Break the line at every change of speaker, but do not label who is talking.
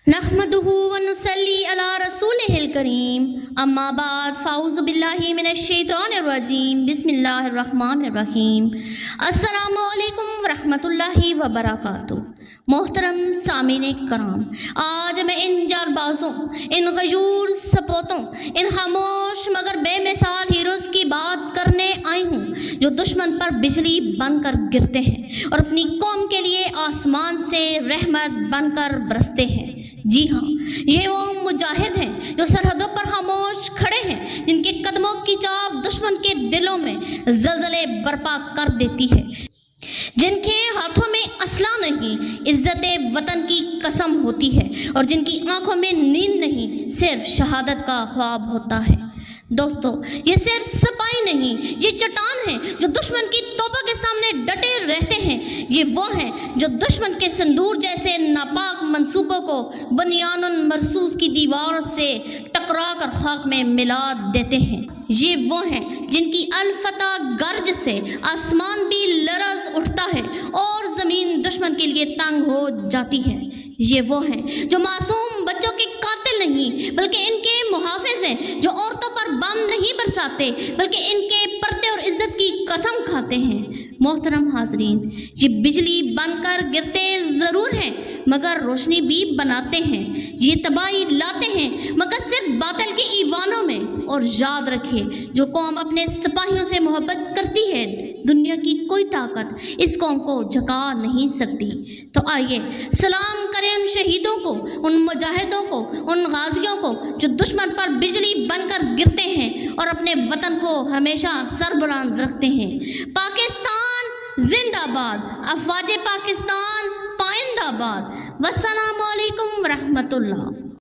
نحمدہ ونصلی علی رسولہ الکریم اما بعد فاعوذ باللہ من الشیطان الرجیم بسم اللہ الرحمن الرحیم السلام علیکم ورحمۃ اللہ وبرکاتہ۔ محترم سامعین کرام، آج میں ان جانبازوں، ان غیور سپوتوں، ان خاموش مگر بے مثال ہیروز کی بات کرنے آئی ہوں جو دشمن پر بجلی بن کر گرتے ہیں اور اپنی قوم کے لیے آسمان سے رحمت بن کر برستے ہیں۔ جی ہاں، یہ وہ مجاہد ہیں جو سرحدوں پر خاموش کھڑے ہیں، جن کے قدموں کی چاپ دشمن کے دلوں میں زلزلے برپا کر دیتی ہے، جن کے ہاتھوں میں اسلحہ نہیں، عزت وطن کی قسم ہوتی ہے، اور جن کی آنکھوں میں نیند نہیں، صرف شہادت کا خواب ہوتا ہے۔ دوستو، یہ صرف سپاہی نہیں، یہ چٹان ہیں جو دشمن کی توپوں کے سامنے ڈٹے رہتے ہیں۔ یہ وہ ہیں جو دشمن کے سندور جیسے ناپاک منصوبوں کو بنیان مرصوص کی دیوار سے ٹکرا کر خاک میں ملا دیتے ہیں۔ یہ وہ ہیں جن کی الفتح گرج سے آسمان بھی لرز اٹھتا ہے اور زمین دشمن کے لیے تنگ ہو جاتی ہے۔ یہ وہ ہیں جو معصوم بچوں کے قاتل نہیں بلکہ ان کے محافظ ہیں، جو عورتوں پر بم نہیں برساتے بلکہ ان کے پردے اور عزت کی قسم کھاتے ہیں۔ محترم حاضرین، یہ بجلی بن کر گرتے ضرور ہیں مگر روشنی بھی بناتے ہیں، یہ تباہی لاتے ہیں مگر صرف باطل کے ایوانوں میں۔ اور یاد رکھے، جو قوم اپنے سپاہیوں سے محبت کرتی ہے، دنیا کی کوئی طاقت اس قوم کو جھکا نہیں سکتی۔ تو آئیے سلام کریں ان شہیدوں کو، ان مجاہدوں کو، ان غازیوں کو جو دشمن پر بجلی بن کر گرتے ہیں اور اپنے وطن کو ہمیشہ سربلند رکھتے ہیں۔ پاکستان زندہ باد، افواج پاکستان پائندہ باد۔ والسلام علیکم ورحمۃ اللہ۔